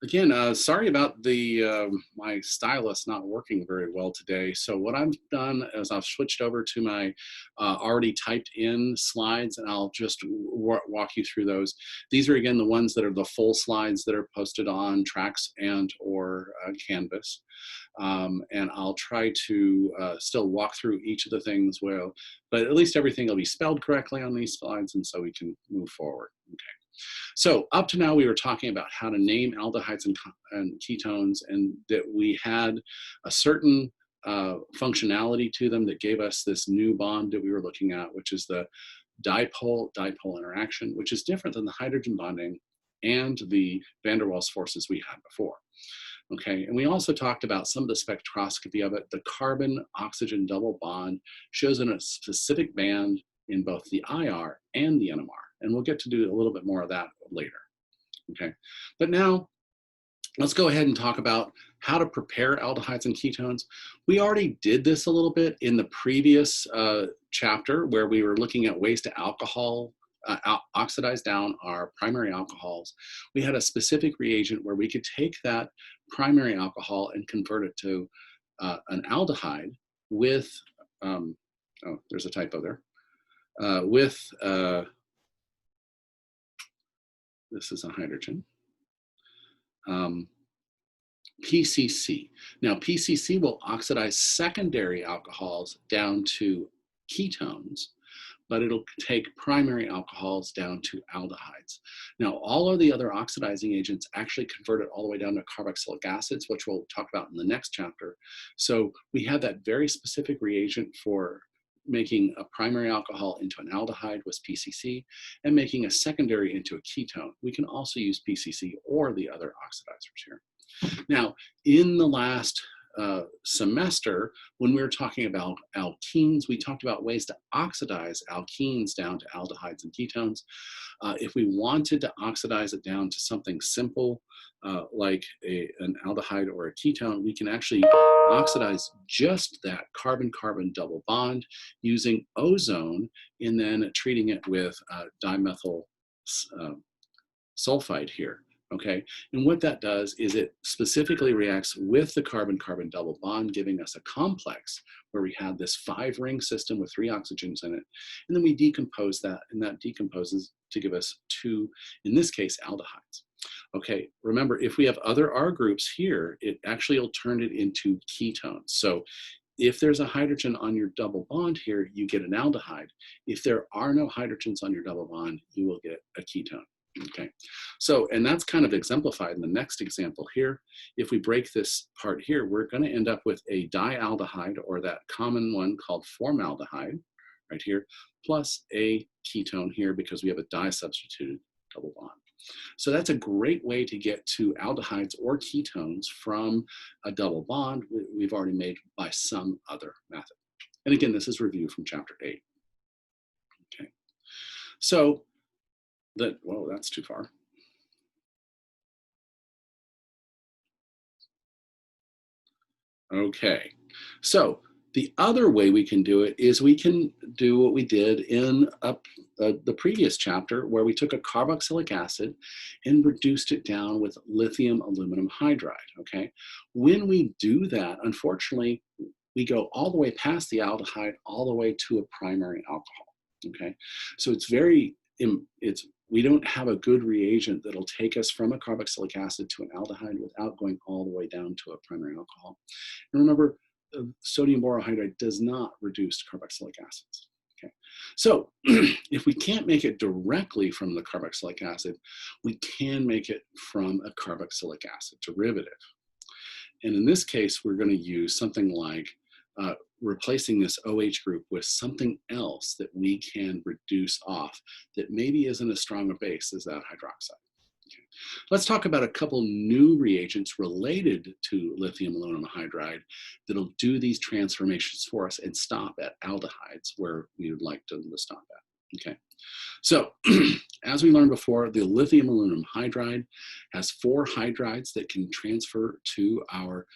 Again, sorry about the my stylus not working very well today. So what I've done is I've switched over to my already typed in slides, and I'll just walk you through those. These are again the ones that are the full slides that are posted on Tracks and or Canvas. And I'll try to still walk through each of the things well, but at least everything will be spelled correctly on these slides, and so we can move forward. Okay. So up to now, we were talking about how to name aldehydes and ketones, and that we had a certain functionality to them that gave us this new bond that we were looking at, which is the dipole-dipole interaction, which is different than the hydrogen bonding and the van der Waals forces we had before. Okay, and we also talked about some of the spectroscopy of it. The carbon-oxygen double bond shows in a specific band in both the IR and the NMR. And we'll get to do a little bit more of that later, okay? But now, let's go ahead and talk about how to prepare aldehydes and ketones. We already did this a little bit in the previous chapter where we were looking at ways to oxidize down our primary alcohols. We had a specific reagent where we could take that primary alcohol and convert it to an aldehyde with, oh, there's a typo there, this is a hydrogen, PCC. Now, PCC will oxidize secondary alcohols down to ketones, but it'll take primary alcohols down to aldehydes. Now, all of the other oxidizing agents actually convert it all the way down to carboxylic acids, which we'll talk about in the next chapter. So we have that very specific reagent for making a primary alcohol into an aldehyde was PCC, and making a secondary into a ketone. We can also use PCC or the other oxidizers here. Now, in the last semester, when we were talking about alkenes, we talked about ways to oxidize alkenes down to aldehydes and ketones. If we wanted to oxidize it down to something simple, like an aldehyde or a ketone, we can actually oxidize just that carbon-carbon double bond using ozone and then treating it with dimethyl sulfide here. Okay, and what that does is it specifically reacts with the carbon-carbon double bond, giving us a complex where we have this 5-ring system with 3 oxygens in it, and then we decompose that, and that decomposes to give us 2, in this case, aldehydes. Okay, remember, if we have other R groups here, it actually will turn it into ketones. So if there's a hydrogen on your double bond here, you get an aldehyde. If there are no hydrogens on your double bond, you will get a ketone. Okay, so, and that's kind of exemplified in the next example here. If we break this part here, we're going to end up with a dialdehyde, or that common one called formaldehyde right here, plus a ketone here because we have a di-substituted double bond. So that's a great way to get to aldehydes or ketones from a double bond we've already made by some other method. And again, this is review from chapter 8. Okay, so whoa, that's too far. Okay, so the other way we can do it is we can do what we did in the previous chapter, where we took a carboxylic acid and reduced it down with lithium aluminum hydride, okay? When we do that, unfortunately, we go all the way past the aldehyde, all the way to a primary alcohol, okay? So we don't have a good reagent that'll take us from a carboxylic acid to an aldehyde without going all the way down to a primary alcohol. And remember, sodium borohydride does not reduce carboxylic acids. Okay, so if we can't make it directly from the carboxylic acid, we can make it from a carboxylic acid derivative. And in this case, we're going to use something like replacing this OH group with something else that we can reduce off that maybe isn't as strong a base as that hydroxide. Okay. Let's talk about a couple new reagents related to lithium aluminum hydride that'll do these transformations for us and stop at aldehydes where we would like them to stop at. Okay, so as we learned before, the lithium aluminum hydride has 4 hydrides that can transfer to our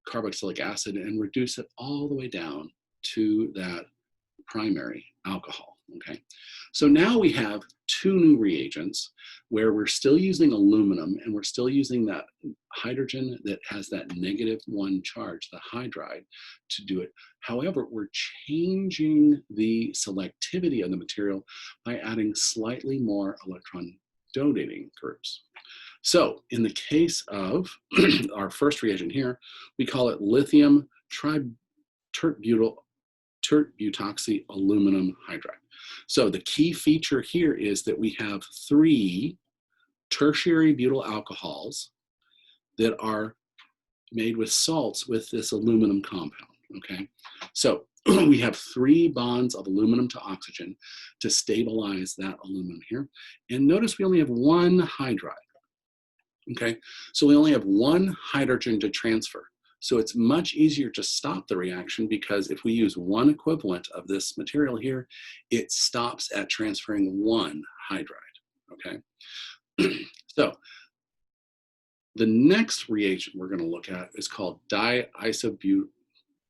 carboxylic acid and reduce it all the way down to that primary alcohol. Okay, so now we have two new reagents where we're still using aluminum and we're still using that hydrogen that has that -1 charge, the hydride, to do it. However, we're changing the selectivity of the material by adding slightly more electron donating groups. So in the case of our first reagent here, we call it lithium tert-butoxy aluminum hydride. So the key feature here is that we have 3 tertiary butyl alcohols that are made with salts with this aluminum compound, okay? So we have 3 bonds of aluminum to oxygen to stabilize that aluminum here. And notice we only have 1 hydride, okay? So we only have 1 hydrogen to transfer. So it's much easier to stop the reaction because if we use 1 equivalent of this material here, it stops at transferring 1 hydride, okay? So the next reagent we're going to look at is called diisobutyl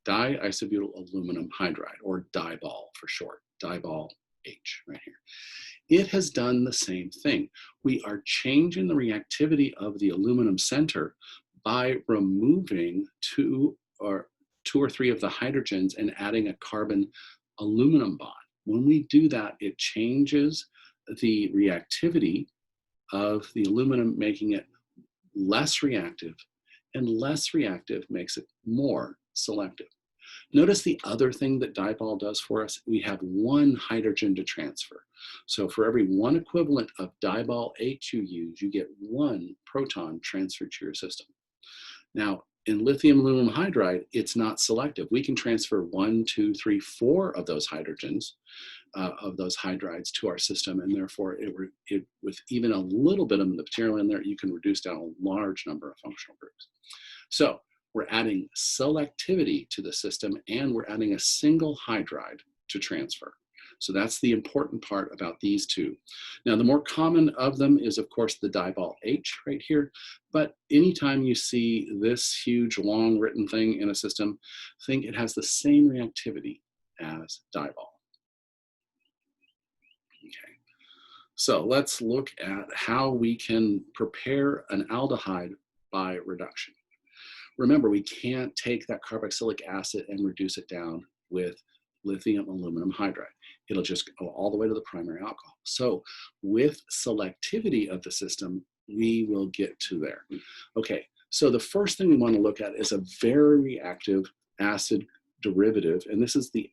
aluminum hydride, or Dibal for short, Dibal H right here. It has done the same thing. We are changing the reactivity of the aluminum center by removing 2 or 3 of the hydrogens and adding a carbon aluminum bond. When we do that, it changes the reactivity of the aluminum, making it less reactive, and less reactive makes it more selective. Notice the other thing that Dibal does for us, we have 1 hydrogen to transfer. So for every 1 equivalent of Dibal H you use, you get 1 proton transferred to your system. Now, in lithium aluminum hydride, it's not selective. We can transfer 1, 2, 3, 4 of those hydrogens, of those hydrides to our system, and therefore with even a little bit of the material in there, you can reduce down a large number of functional groups. So we're adding selectivity to the system, and we're adding a single hydride to transfer. So that's the important part about these 2. Now, the more common of them is, of course, the Dibal H right here. But anytime you see this huge, long written thing in a system, think it has the same reactivity as Dibal. Okay. So let's look at how we can prepare an aldehyde by reduction. Remember, we can't take that carboxylic acid and reduce it down with lithium aluminum hydride. It'll just go all the way to the primary alcohol. So with selectivity of the system, we will get to there. Okay, so the first thing we want to look at is a very reactive acid derivative, and this is the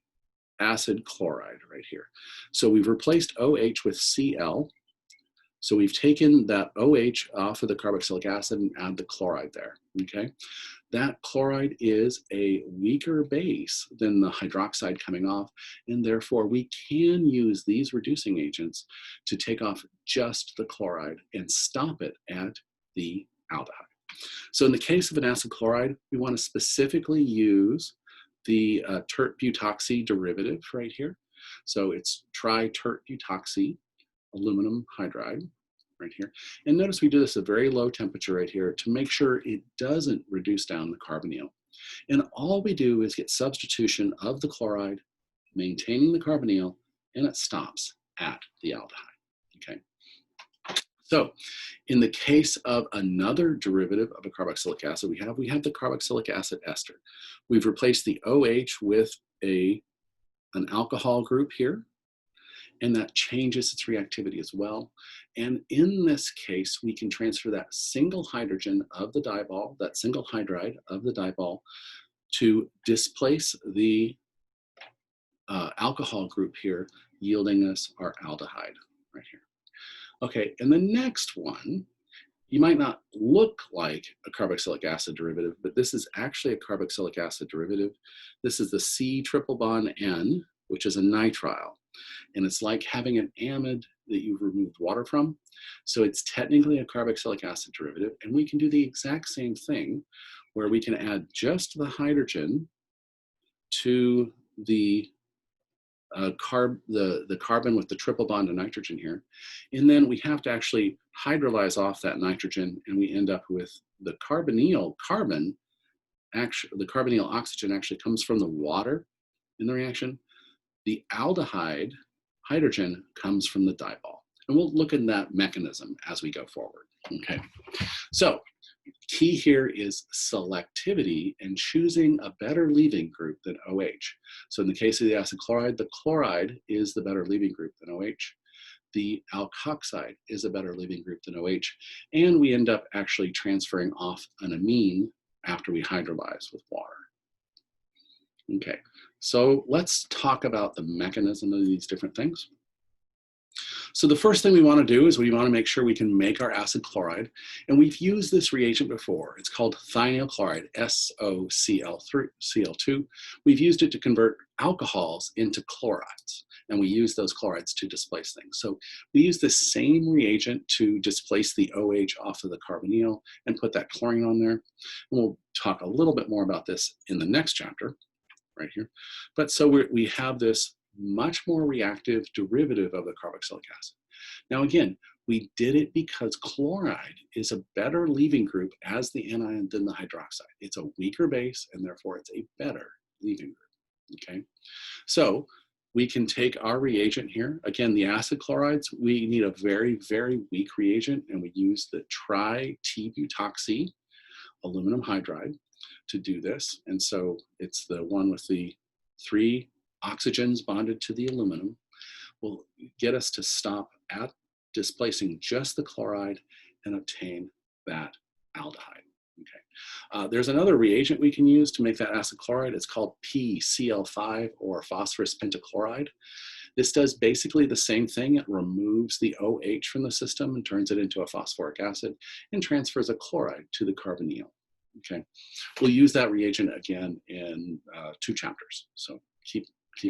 acid chloride right here. So we've replaced OH with Cl. So we've taken that OH off of the carboxylic acid and add the chloride there, okay? That chloride is a weaker base than the hydroxide coming off, and therefore we can use these reducing agents to take off just the chloride and stop it at the aldehyde. So in the case of an acid chloride, we want to specifically use the tert-butoxy derivative right here. So it's tri-tert-butoxy aluminum hydride right here. And notice we do this at a very low temperature right here to make sure it doesn't reduce down the carbonyl. And all we do is get substitution of the chloride, maintaining the carbonyl, and it stops at the aldehyde, okay? So in the case of another derivative of a carboxylic acid we have the carboxylic acid ester. We've replaced the OH with an alcohol group here, and that changes its reactivity as well. And in this case, we can transfer that single hydrogen of the Dibal, that single hydride of the Dibal, to displace the alcohol group here, yielding us our aldehyde right here. Okay, and the next one, you might not look like a carboxylic acid derivative, but this is actually a carboxylic acid derivative. This is the C triple bond N, which is a nitrile. And it's like having an amide that you've removed water from. So it's technically a carboxylic acid derivative, and we can do the exact same thing where we can add just the hydrogen to the carbon with the triple bond of nitrogen here. And then we have to actually hydrolyze off that nitrogen, and we end up with the carbonyl carbon. Actually, the carbonyl oxygen actually comes from the water in the reaction. The aldehyde hydrogen comes from the dipole. And we'll look at that mechanism as we go forward, okay? So key here is selectivity and choosing a better leaving group than OH. So in the case of the acid chloride, the chloride is the better leaving group than OH. The alkoxide is a better leaving group than OH. And we end up actually transferring off an amine after we hydrolyze with water. Okay, so let's talk about the mechanism of these different things. So the first thing we want to do is we want to make sure we can make our acid chloride. And we've used this reagent before. It's called thionyl chloride, SOCl2. We've used it to convert alcohols into chlorides. And we use those chlorides to displace things. So we use the same reagent to displace the OH off of the carbonyl and put that chlorine on there. And we'll talk a little bit more about this in the next chapter, right here. But so we have this much more reactive derivative of the carboxylic acid. Now again, we did it because chloride is a better leaving group as the anion than the hydroxide. It's a weaker base and therefore it's a better leaving group, okay? So we can take our reagent here. Again, the acid chlorides, we need a very, very weak reagent and we use the tri-T-butoxy aluminum hydride to do this. And so it's the one with the 3 oxygens bonded to the aluminum will get us to stop at displacing just the chloride and obtain that aldehyde. Okay. There's another reagent we can use to make that acid chloride. It's called PCl5 or phosphorus pentachloride. This does basically the same thing. It removes the OH from the system and turns it into a phosphoric acid and transfers a chloride to the carbonyl. Okay. We'll use that reagent again in 2 chapters. So keep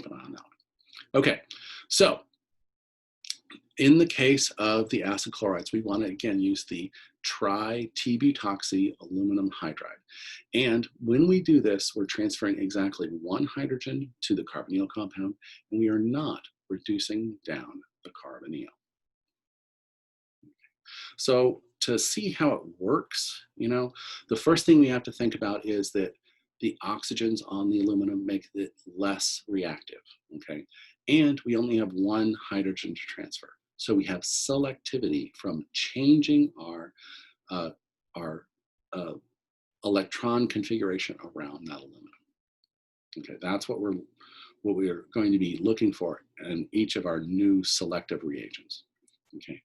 an eye on that one. Okay, so in the case of the acid chlorides, we want to again use the tri-T-butoxy aluminum hydride. And when we do this, we're transferring exactly 1 hydrogen to the carbonyl compound, and we are not reducing down the carbonyl. So to see how it works, you know, the first thing we have to think about is that the oxygens on the aluminum make it less reactive, okay? And we only have 1 hydrogen to transfer. So we have selectivity from changing our electron configuration around that aluminum. Okay, that's what we're going to be looking for in each of our new selective reagents. Okay,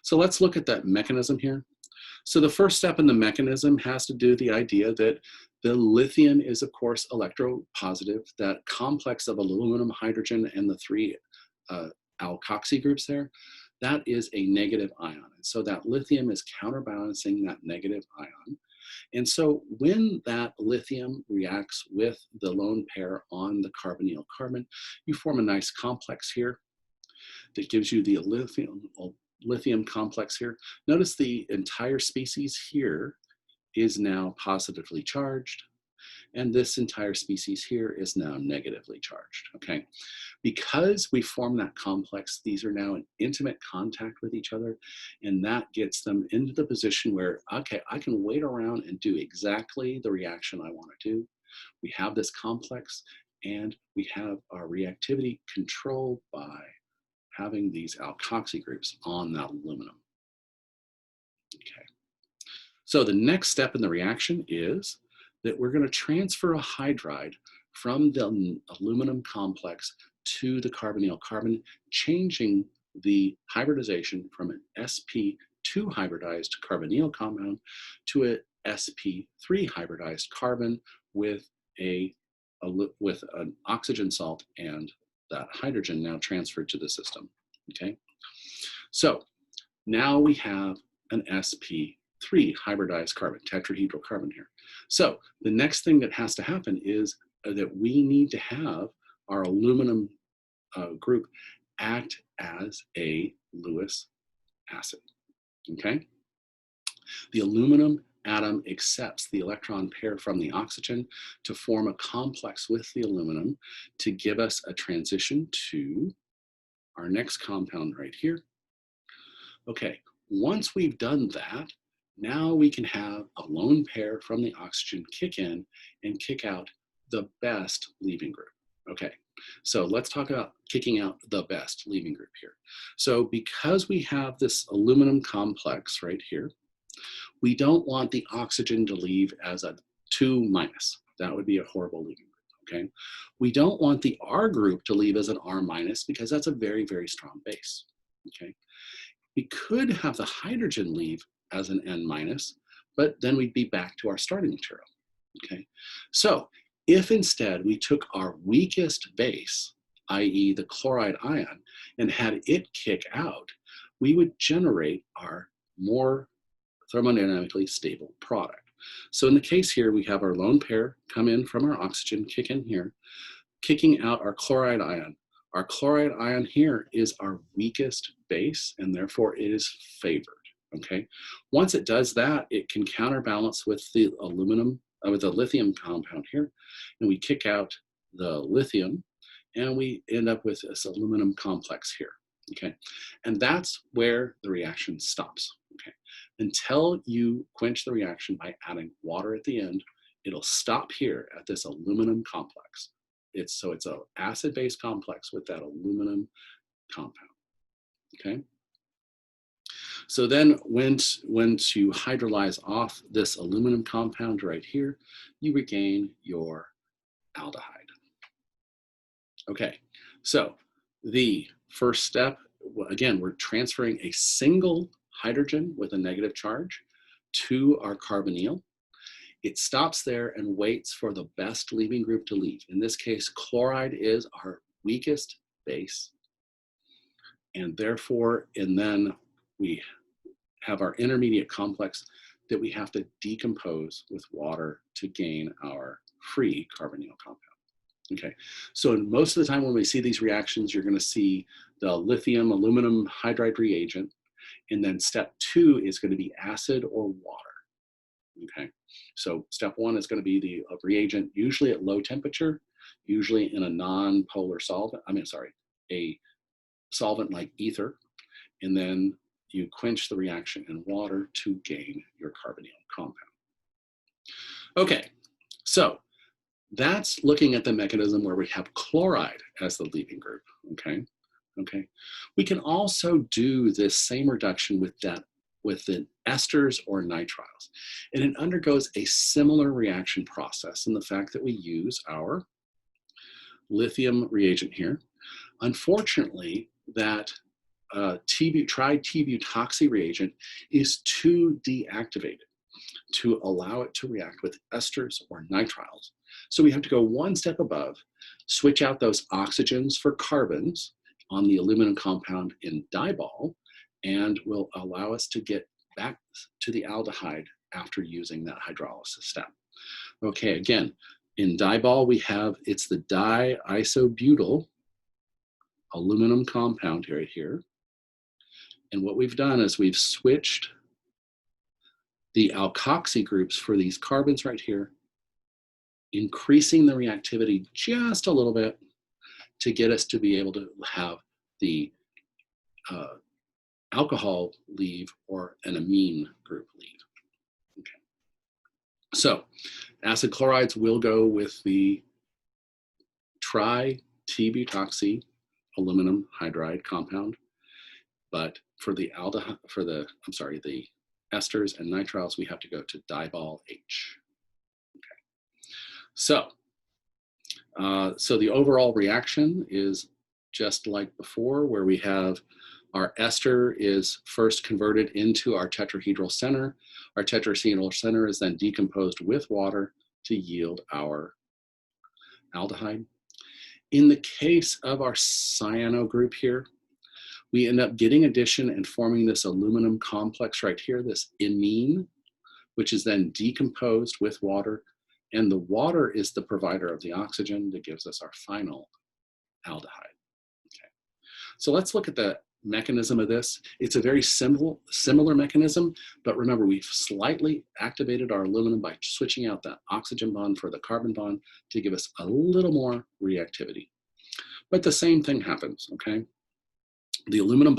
so let's look at that mechanism here. So the first step in the mechanism has to do with the idea that the lithium is, of course, electropositive. That complex of aluminum, hydrogen, and the 3 alkoxy groups there, that is a negative ion. And so that lithium is counterbalancing that negative ion. And so when that lithium reacts with the lone pair on the carbonyl carbon, you form a nice complex here that gives you the lithium complex here. Notice the entire species here is now positively charged, and this entire species here is now negatively charged, okay? Because we form that complex, these are now in intimate contact with each other, and that gets them into the position where, okay, I can wait around and do exactly the reaction I want to do. We have this complex, and we have our reactivity controlled by having these alkoxy groups on that aluminum. Okay. So the next step in the reaction is that we're going to transfer a hydride from the aluminum complex to the carbonyl carbon, changing the hybridization from an sp2 hybridized carbonyl compound to a sp3 hybridized carbon with an oxygen salt and that hydrogen now transferred to the system, okay? So now we have an sp3 hybridized carbon, tetrahedral carbon here. So the next thing that has to happen is that we need to have our aluminum group act as a Lewis acid, okay? The aluminum atom accepts the electron pair from the oxygen to form a complex with the aluminum to give us a transition to our next compound right here. Okay, once we've done that, now we can have a lone pair from the oxygen kick in and kick out the best leaving group. Okay, So let's talk about kicking out the best leaving group here. So because we have this aluminum complex right here, we don't want the oxygen to leave as a 2-. That would be a horrible leaving group, okay? We don't want the R group to leave as an R- because that's a very, very strong base, okay? We could have the hydrogen leave as an N-, but then we'd be back to our starting material, okay? So if instead we took our weakest base, i.e. the chloride ion, and had it kick out, we would generate our more thermodynamically stable product. So in the case here, we have our lone pair come in from our oxygen, kick in here, kicking out our chloride ion. Our chloride ion here is our weakest base, and therefore it is favored, okay? Once it does that, it can counterbalance with the with the lithium compound here, and we kick out the lithium, and we end up with this aluminum complex here, okay? And that's where the reaction stops, okay? Until you quench the reaction by adding water at the end, it'll stop here at this aluminum complex. So it's an acid-base complex with that aluminum compound, okay? So then once you hydrolyze off this aluminum compound right here, you regain your aldehyde. Okay, so the first step, again, we're transferring a single hydrogen with a negative charge to our carbonyl. It stops there and waits for the best leaving group to leave. In this case, chloride is our weakest base. And therefore, and then we have our intermediate complex that we have to decompose with water to gain our free carbonyl compound. Okay, so most of the time when we see these reactions, you're going to see the lithium aluminum hydride reagent, and then step 2 is going to be acid or water. Okay, so step 1 is going to be the reagent, usually at low temperature, usually in a non-polar solvent, a solvent like ether, and then you quench the reaction in water to gain your carbonyl compound. Okay, so that's looking at the mechanism where we have chloride as the leaving group, okay? Okay. We can also do this same reduction with the esters or nitriles. And it undergoes a similar reaction process in the fact that we use our lithium reagent here. Unfortunately, that tri-T-butoxy reagent is too deactivated to allow it to react with esters or nitriles. So we have to go one step above, switch out those oxygens for carbons on the aluminum compound in dibol, and will allow us to get back to the aldehyde after using that hydrolysis step. Okay, again, in dibol it's the di-isobutyl aluminum compound right here. And what we've done is we've switched the alkoxy groups for these carbons right here, increasing the reactivity just a little bit to get us to be able to have the alcohol leave or an amine group leave. Okay. So acid chlorides will go with the tri-T-butoxy aluminum hydride compound, but for the the esters and nitriles, we have to go to dibol H. Okay. So the overall reaction is just like before, where we have our ester is first converted into our tetrahedral center. Our tetrahedral center is then decomposed with water to yield our aldehyde. In the case of our cyano group here, we end up getting addition and forming this aluminum complex right here, this imine, which is then decomposed with water. And the water is the provider of the oxygen that gives us our final aldehyde. Okay. So let's look at the mechanism of this. It's a very similar mechanism, but remember, we've slightly activated our aluminum by switching out that oxygen bond for the carbon bond to give us a little more reactivity. But the same thing happens, okay? The aluminum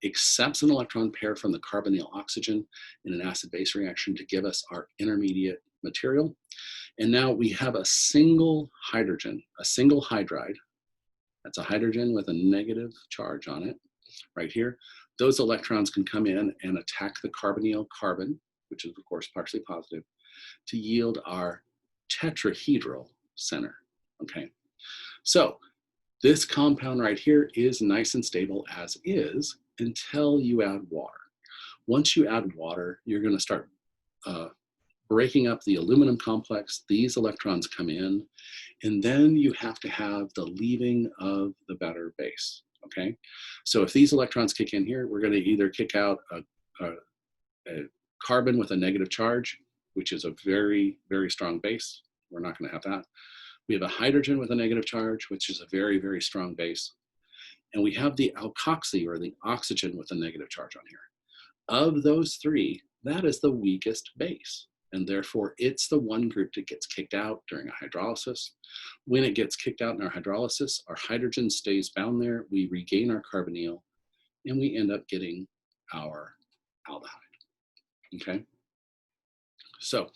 accepts an electron pair from the carbonyl oxygen in an acid-base reaction to give us our intermediate material. And now we have a single hydrogen, a single hydride. That's a hydrogen with a negative charge on it right here. Those electrons can come in and attack the carbonyl carbon, which is of course partially positive, to yield our tetrahedral center, okay? So this compound right here is nice and stable as is until you add water. Once you add water, you're gonna start breaking up the aluminum complex. These electrons come in, and then you have to have the leaving of the better base, okay? So if these electrons kick in here, we're gonna either kick out a carbon with a negative charge, which is a very, very strong base. We're not gonna have that. We have a hydrogen with a negative charge, which is a very, very strong base. And we have the alkoxy, or the oxygen, with a negative charge on here. Of those three, that is the weakest base. And therefore, it's the one group that gets kicked out during a hydrolysis. When it gets kicked out in our hydrolysis, our hydrogen stays bound there, we regain our carbonyl, and we end up getting our aldehyde, okay? So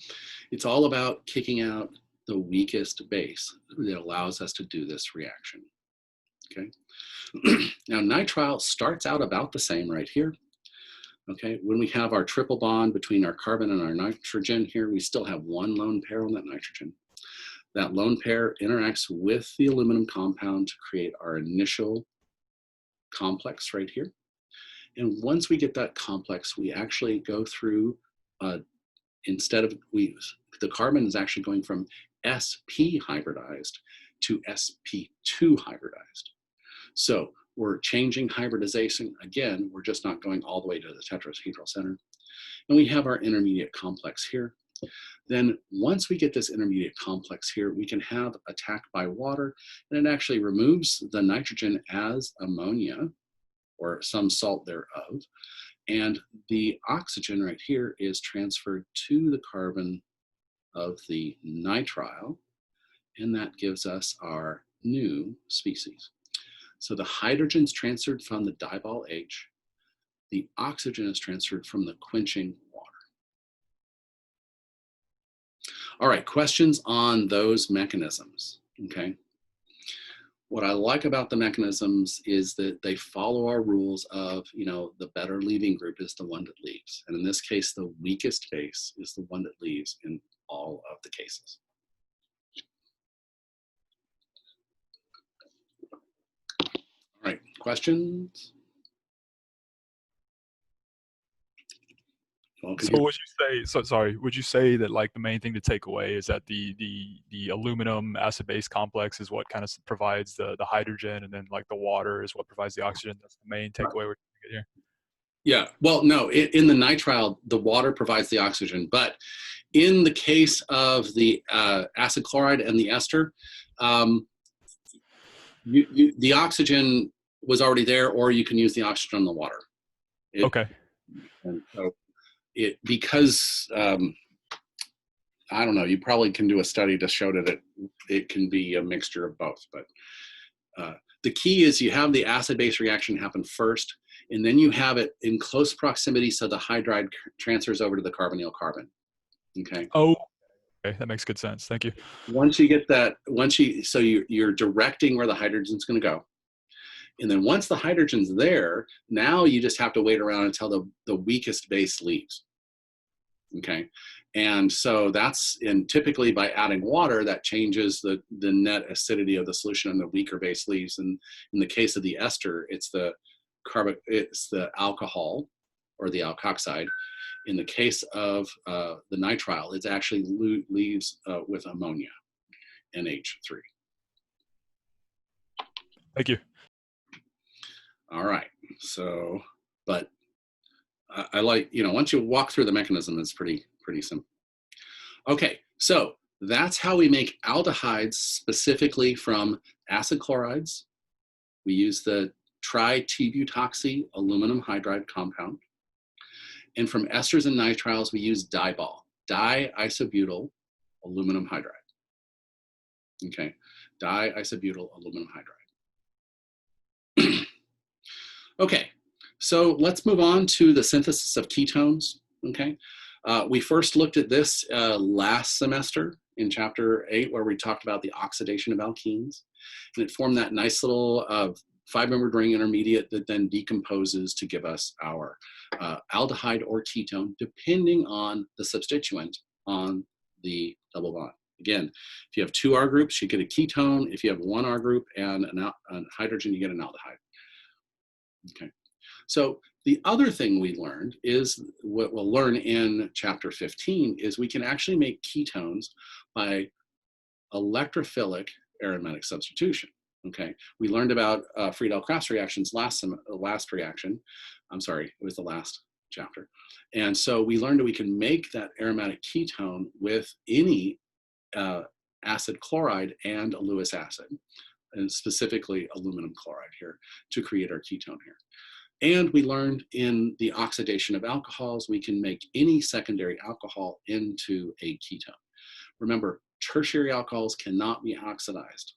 it's all about kicking out the weakest base that allows us to do this reaction, okay? Now, nitrile starts out about the same right here. Okay, when we have our triple bond between our carbon and our nitrogen here, we still have one lone pair on that nitrogen. That lone pair interacts with the aluminum compound to create our initial complex right here. And once we get that complex, we actually go through, instead of, the carbon is actually going from sp hybridized to sp2 hybridized. So we're changing hybridization. Again, we're just not going all the way to the tetrahedral center. And we have our intermediate complex here. Then once we get this intermediate complex here, we can have attack by water, and it actually removes the nitrogen as ammonia, or some salt thereof. And the oxygen right here is transferred to the carbon of the nitrile, and that gives us our new species. So the hydrogen is transferred from the diball H. The oxygen is transferred from the quenching water. All right, questions on those mechanisms, okay? What I like about the mechanisms is that they follow our rules of, you know, the better leaving group is the one that leaves. And in this case, the weakest base is the one that leaves in all of the cases. All right, questions? So would you say, would you say that like the main thing to take away is that the aluminum acid base complex is what kind of provides the hydrogen, and then like the water is what provides the oxygen? That's the main takeaway we're getting here. Yeah, well, no, in the nitrile, the water provides the oxygen, but in the case of the acid chloride and the ester, the oxygen was already there, or you can use the oxygen in the water. Okay. And so because I don't know, you probably can do a study to show that it can be a mixture of both, but the key is you have the acid-base reaction happen first, and then you have it in close proximity so the hydride transfers over to the carbonyl carbon, okay? Oh, okay, that makes good sense. Thank you. Once you get that, so you're directing where the hydrogen's gonna go. And then once the hydrogen's there, now you just have to wait around until the weakest base leaves, okay? And so typically by adding water, that changes the net acidity of the solution, and the weaker base leaves. And in the case of the ester, it's the alcohol, or the alkoxide. In the case of the nitrile, it actually leaves with ammonia, NH3. Thank you. All right, so, but I like, you know, once you walk through the mechanism, it's pretty simple. Okay, so that's how we make aldehydes specifically from acid chlorides. We use the tri-T-butoxy aluminum hydride compound. And from esters and nitriles, we use diball, di-isobutyl aluminum hydride. Okay, di-isobutyl aluminum hydride. Okay, so let's move on to the synthesis of ketones, okay? We first looked at this last semester in chapter 8, where we talked about the oxidation of alkenes. And it formed that nice little 5-membered ring intermediate that then decomposes to give us our aldehyde or ketone, depending on the substituent on the double bond. Again, if you have 2 R groups, you get a ketone. If you have 1 R group and a hydrogen, you get an aldehyde. Okay. So the other thing we learned is what we'll learn in chapter 15 is we can actually make ketones by electrophilic aromatic substitution. Okay, we learned about Friedel-Crafts reactions last reaction. I'm sorry, it was the last chapter. And so we learned that we can make that aromatic ketone with any acid chloride and a Lewis acid, and specifically aluminum chloride here, to create our ketone here. And we learned in the oxidation of alcohols, we can make any secondary alcohol into a ketone. Remember, tertiary alcohols cannot be oxidized.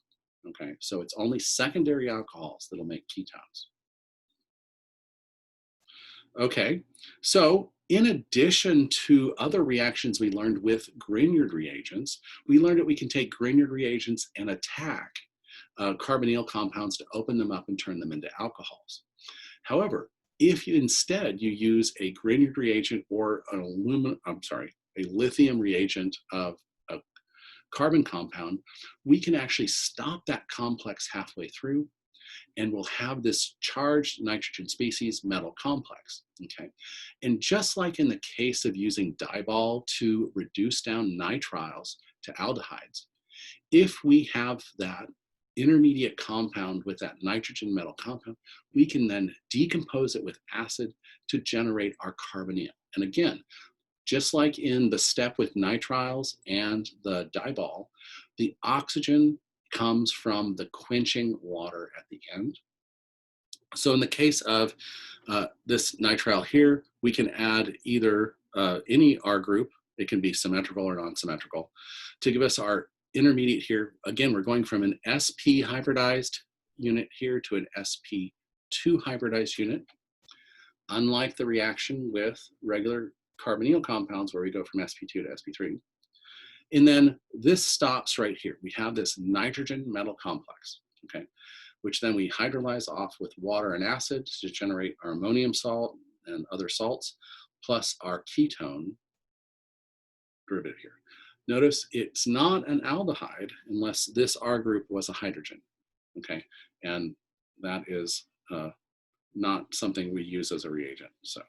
Okay, so it's only secondary alcohols that'll make ketones. Okay, so in addition to other reactions we learned with Grignard reagents, we learned that we can take Grignard reagents and attack carbonyl compounds to open them up and turn them into alcohols. However, if you instead you use a Grignard reagent or a lithium reagent of a carbon compound, we can actually stop that complex halfway through, and we'll have this charged nitrogen species metal complex. Okay, and just like in the case of using Dibol to reduce down nitriles to aldehydes, if we have that intermediate compound with that nitrogen metal compound, we can then decompose it with acid to generate our carbonyl. And again, just like in the step with nitriles and the Dibol, the oxygen comes from the quenching water at the end. So in the case of this nitrile here, we can add either any R group, it can be symmetrical or non-symmetrical, to give us our intermediate here. Again, we're going from an sp hybridized unit here to an sp2 hybridized unit. Unlike the reaction with regular carbonyl compounds where we go from sp2 to sp3. And then this stops right here. We have this nitrogen metal complex, okay, which then we hydrolyze off with water and acid to generate our ammonium salt and other salts, plus our ketone derivative here. Notice it's not an aldehyde unless this R group was a hydrogen, okay? And that is not something we use as a reagent, so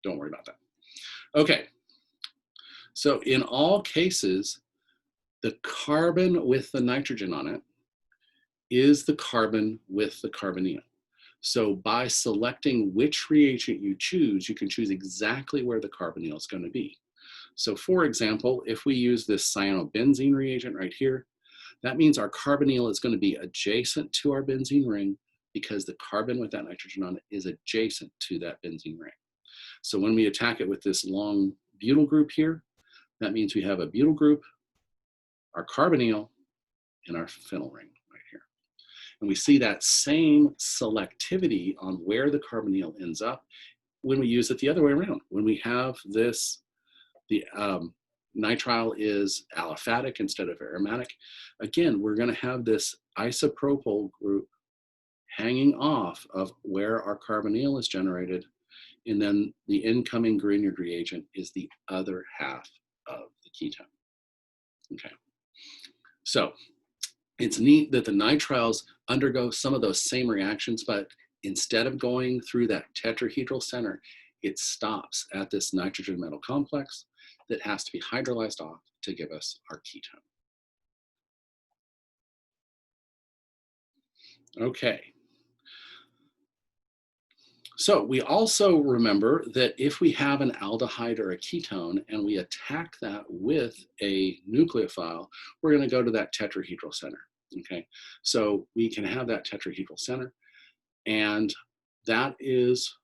don't worry about that. Okay, so in all cases, the carbon with the nitrogen on it is the carbon with the carbonyl. So by selecting which reagent you choose, you can choose exactly where the carbonyl is going to be. So for example, if we use this cyanobenzene reagent right here, that means our carbonyl is going to be adjacent to our benzene ring because the carbon with that nitrogen on it is adjacent to that benzene ring. So when we attack it with this long butyl group here, that means we have a butyl group, our carbonyl, and our phenyl ring right here. And we see that same selectivity on where the carbonyl ends up when we use it the other way around. When we have this, the nitrile is aliphatic instead of aromatic, again, we're going to have this isopropyl group hanging off of where our carbonyl is generated, and then the incoming Grignard reagent is the other half of the ketone. Okay, so it's neat that the nitriles undergo some of those same reactions, but instead of going through that tetrahedral center, it stops at this nitrogen metal complex that has to be hydrolyzed off to give us our ketone. Okay. So we also remember that if we have an aldehyde or a ketone and we attack that with a nucleophile, we're going to go to that tetrahedral center. Okay, so we can have that tetrahedral center, and that is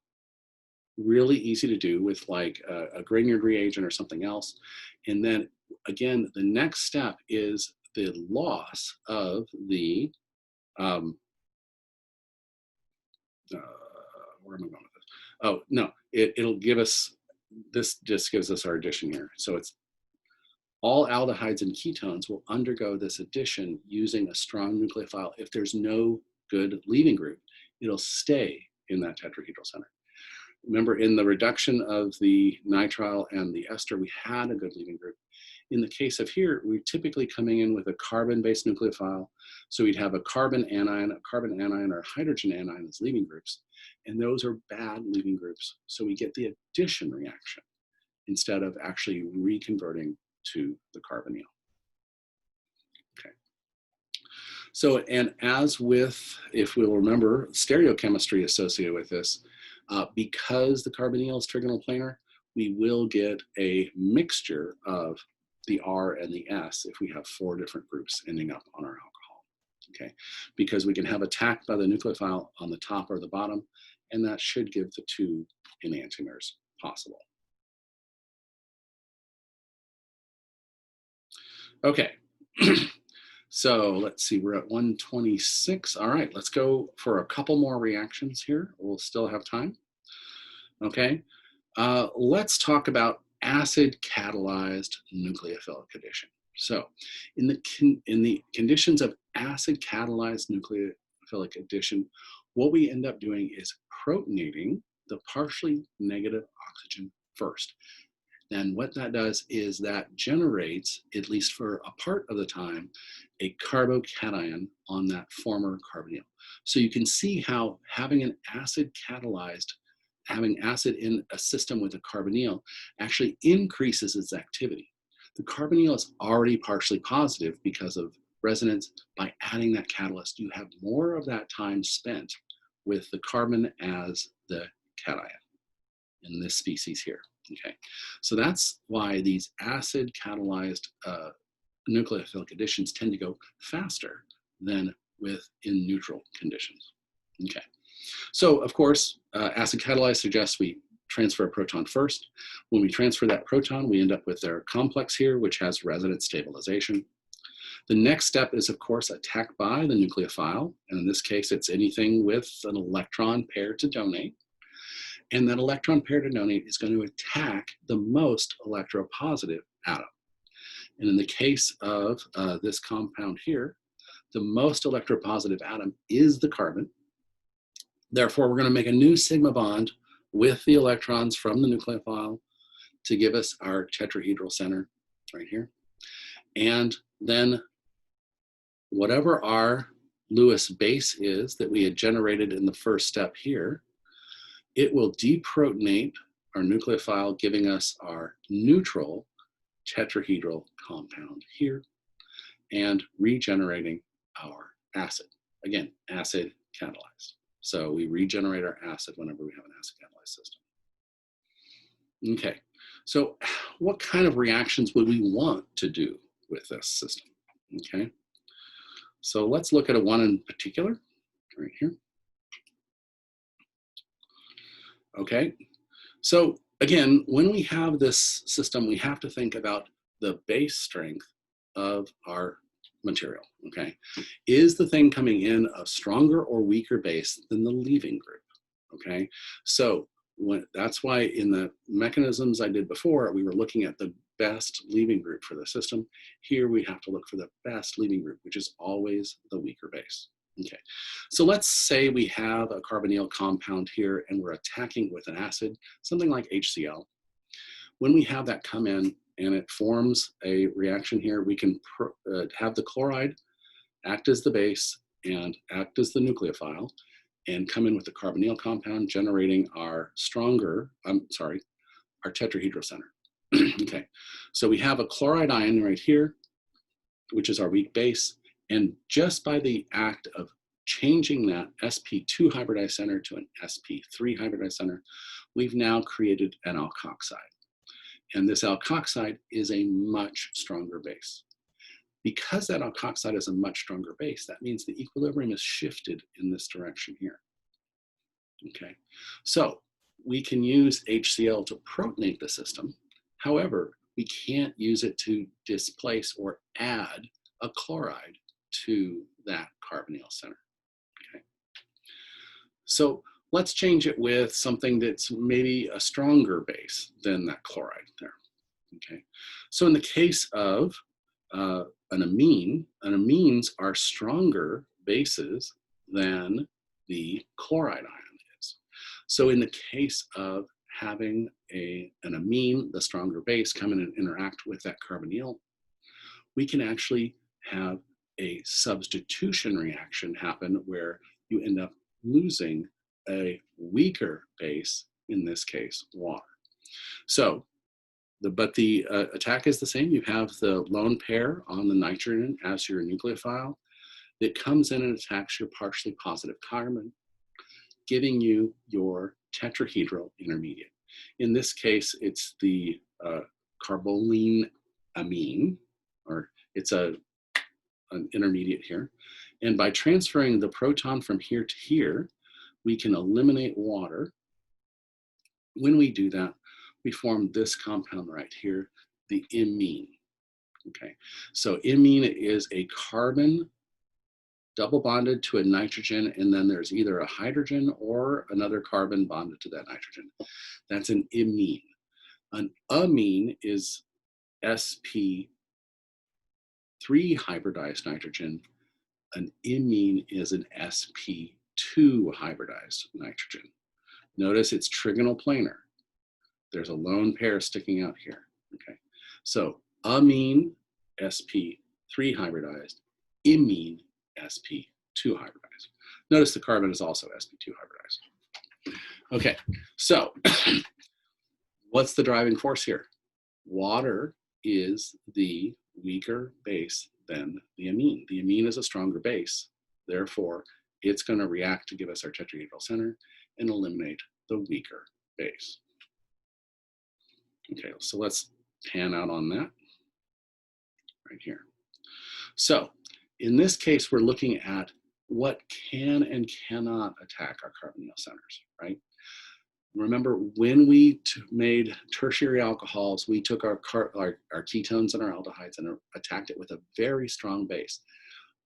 really easy to do with like a Grignard reagent or something else. And then again, the next step is the loss of the where am I going with this? Oh, no, it'll give us this just gives us our addition here. So it's all aldehydes and ketones will undergo this addition using a strong nucleophile. If there's no good leaving group, it'll stay in that tetrahedral center. Remember, in the reduction of the nitrile and the ester, we had a good leaving group. In the case of here, we're typically coming in with a carbon-based nucleophile. So we'd have a carbon anion, or a hydrogen anion as leaving groups. And those are bad leaving groups. So we get the addition reaction instead of actually reconverting to the carbonyl. Okay. So, and as with, if we'll remember, stereochemistry associated with this, because the carbonyl is trigonal planar, we will get a mixture of the R and the S if we have 4 different groups ending up on our alcohol. Okay, because we can have attack by the nucleophile on the top or the bottom, and that should give the 2 enantiomers possible. Okay, so let's see, we're at 126. All right, let's go for a couple more reactions here. We'll still have time. Okay, let's talk about acid catalyzed nucleophilic addition. So in the conditions of acid catalyzed nucleophilic addition, what we end up doing is protonating the partially negative oxygen first. And what that does is that generates, at least for a part of the time, a carbocation on that former carbonyl. So you can see how having an acid catalyzed, having acid in a system with a carbonyl actually increases its activity. The carbonyl is already partially positive because of resonance. By adding that catalyst, you have more of that time spent with the carbon as the cation in this species here. Okay, so that's why these acid catalyzed nucleophilic additions tend to go faster than in neutral conditions. Okay, so of course, acid catalyzed suggests we transfer a proton first. When we transfer that proton, we end up with their complex here, which has resonance stabilization. The next step is, of course, attack by the nucleophile, and in this case, it's anything with an electron pair to donate. And that electron pair to donate is going to attack the most electropositive atom. And in the case of this compound here, the most electropositive atom is the carbon. Therefore, we're going to make a new sigma bond with the electrons from the nucleophile to give us our tetrahedral center right here. And then whatever our Lewis base is that we had generated in the first step here, it will deprotonate our nucleophile, giving us our neutral tetrahedral compound here and regenerating our acid. Again, acid catalyzed. So we regenerate our acid whenever we have an acid catalyzed system. Okay, so what kind of reactions would we want to do with this system? Okay, so let's look at one in particular right here. Okay, so again, when we have this system, we have to think about the base strength of our material, okay? Is the thing coming in a stronger or weaker base than the leaving group, okay? So that's why in the mechanisms I did before, we were looking at the best leaving group for the system. Here we have to look for the best leaving group, which is always the weaker base. Okay, so let's say we have a carbonyl compound here and we're attacking with an acid, something like HCl. When we have that come in and it forms a reaction here, we can have the chloride act as the base and act as the nucleophile and come in with the carbonyl compound, generating our our tetrahedral center. Okay, so we have a chloride ion right here, which is our weak base. And just by the act of changing that sp2 hybridized center to an sp3 hybridized center, we've now created an alkoxide. And this alkoxide is a much stronger base. Because that alkoxide is a much stronger base, that means the equilibrium is shifted in this direction here. Okay, so we can use HCl to protonate the system. However, we can't use it to displace or add a chloride to that carbonyl center. Okay, so let's change it with something that's maybe a stronger base than that chloride there. Okay, so in the case of an amine, amines are stronger bases than the chloride ion is. So in the case of having an amine, the stronger base, come in and interact with that carbonyl, we can actually have a substitution reaction happen where you end up losing a weaker base, in this case, water. So, but the attack is the same. You have the lone pair on the nitrogen as your nucleophile. It comes in and attacks your partially positive carbon, giving you your tetrahedral intermediate. In this case, it's the carboline amine, or it's an intermediate here. And by transferring the proton from here to here, we can eliminate water. When we do that, we form this compound right here, the imine. Okay, so imine is a carbon double bonded to a nitrogen, and then there's either a hydrogen or another carbon bonded to that nitrogen. That's an imine. An amine is sp3 hybridized nitrogen. An imine is an sp2 hybridized nitrogen. Notice it's trigonal planar. There's a lone pair sticking out here. Okay, so amine sp3 hybridized, imine sp2 hybridized. Notice the carbon is also sp2 hybridized. Okay, so what's the driving force here? Water is the weaker base than the amine. The amine is a stronger base. Therefore, it's going to react to give us our tetrahedral center and eliminate the weaker base. Okay, so let's pan out on that right here. So in this case, we're looking at what can and cannot attack our carbonyl centers, right? Remember, when we made tertiary alcohols, we took our ketones and our aldehydes and attacked it with a very strong base.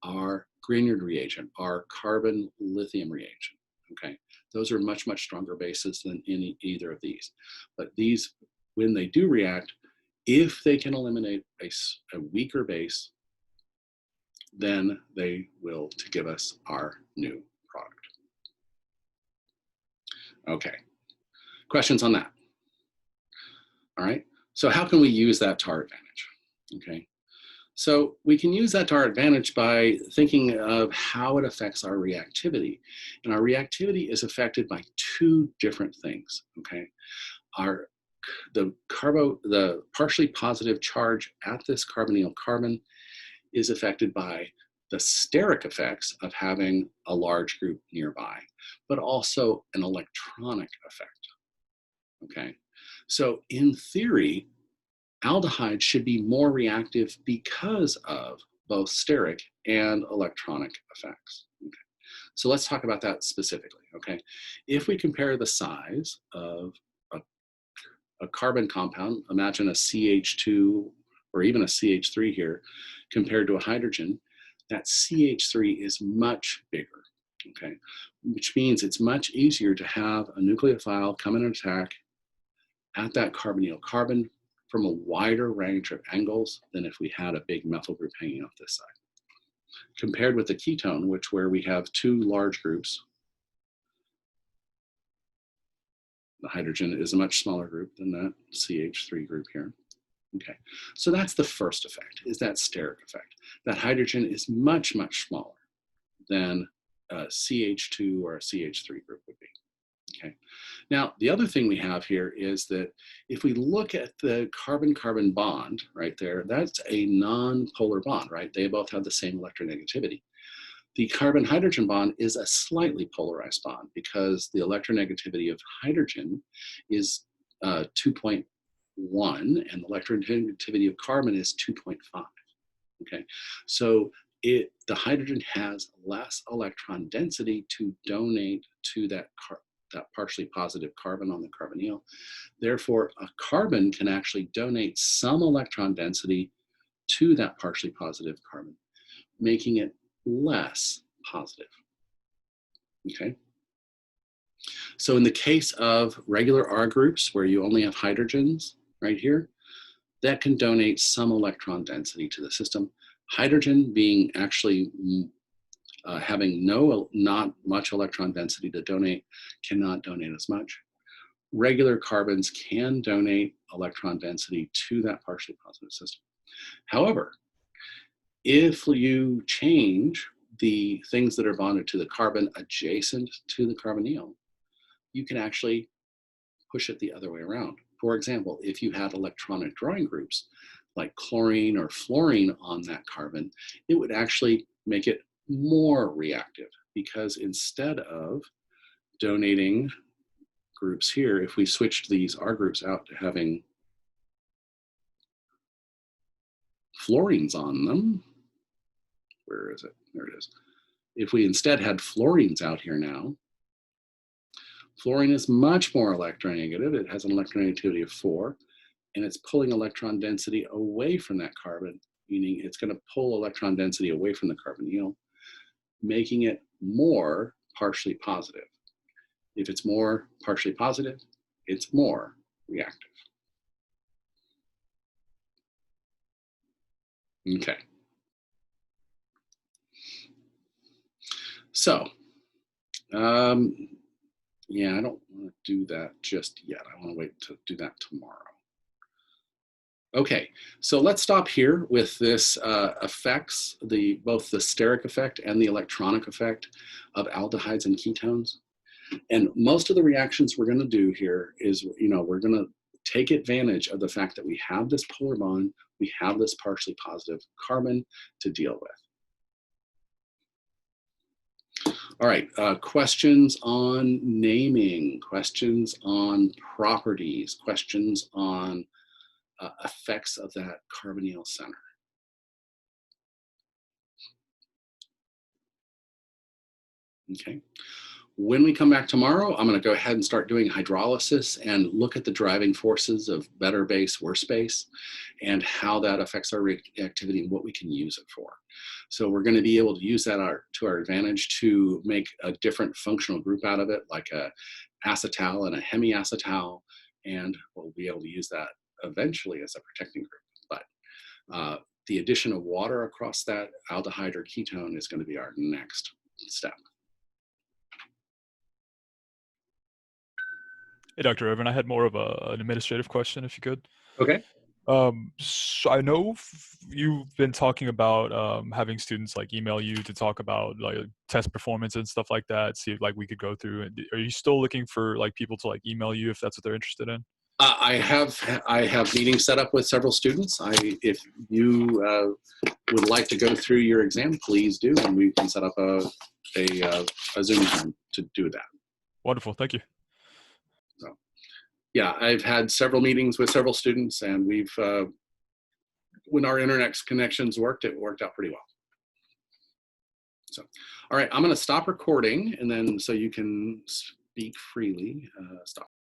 Our Grignard reagent, our carbon lithium reagent, okay? Those are much, much stronger bases than either of these. But these, when they do react, if they can eliminate a weaker base, then they will to give us our new product. Okay, questions on that? All right, so how can we use that to our advantage? Okay, so we can use that to our advantage by thinking of how it affects our reactivity. And our reactivity is affected by two different things, okay? The partially positive charge at this carbonyl carbon is affected by the steric effects of having a large group nearby, but also an electronic effect, okay? So in theory, aldehyde should be more reactive because of both steric and electronic effects. Okay. So let's talk about that specifically, okay? If we compare the size of a carbon compound, imagine a CH2 or even a CH3 here, compared to a hydrogen, that CH3 is much bigger, okay? Which means it's much easier to have a nucleophile come and attack at that carbonyl carbon from a wider range of angles than if we had a big methyl group hanging off this side. Compared with the ketone, where we have two large groups, the hydrogen is a much smaller group than that CH3 group here. Okay, so that's the first effect, is that steric effect. That hydrogen is much, much smaller than a CH2 or a CH3 group would be. Okay, now the other thing we have here is that if we look at the carbon-carbon bond right there, that's a non-polar bond, right? They both have the same electronegativity. The carbon-hydrogen bond is a slightly polarized bond because the electronegativity of hydrogen is 2.1 and the electronegativity of carbon is 2.5. Okay, so the hydrogen has less electron density to donate to that partially positive carbon on the carbonyl. Therefore, a carbon can actually donate some electron density to that partially positive carbon, making it less positive. Okay. So in the case of regular R groups where you only have hydrogens right here, that can donate some electron density to the system. Hydrogen being actually having not much electron density to donate, cannot donate as much. Regular carbons can donate electron density to that partially positive system. However, if you change the things that are bonded to the carbon adjacent to the carbonyl, you can actually push it the other way around. For example, if you had electronic drawing groups like chlorine or fluorine on that carbon, it would actually make it more reactive, because instead of donating groups here, if we switched these R groups out to having fluorines on them, where is it? There it is. If we instead had fluorines out here now, fluorine is much more electronegative. It has an electronegativity of 4, and it's pulling electron density away from that carbon, meaning it's going to pull electron density away from the carbonyl, making it more partially positive. If it's more partially positive, it's more reactive. Okay. So, yeah, I don't want to do that just yet. I want to wait to do that tomorrow. Okay, so let's stop here with this effects, both the steric effect and the electronic effect of aldehydes and ketones. And most of the reactions we're going to do here is, we're going to take advantage of the fact that we have this polar bond, we have this partially positive carbon to deal with. All right, questions on naming, questions on properties, questions on effects of that carbonyl center. Okay. When we come back tomorrow, I'm going to go ahead and start doing hydrolysis and look at the driving forces of better base, worse base, and how that affects our reactivity and what we can use it for. So we're going to be able to use that to our advantage to make a different functional group out of it, like a acetal and a hemiacetal, and we'll be able to use that eventually as a protecting group. But the addition of water across that aldehyde or ketone is going to be our next step. Hey, Dr. Irvin, I had more of an administrative question, if you could. Okay. So I know you've been talking about having students like email you to talk about like test performance and stuff like that. See if like we could go through. And are you still looking for like people to like email you if that's what they're interested in? I have meetings set up with several students. If you would like to go through your exam, please do, and we can set up a Zoom time to do that. Wonderful, thank you. So, yeah, I've had several meetings with several students, and we've when our internet connections worked, it worked out pretty well. So, all right, I'm going to stop recording, and then so you can speak freely. Stop.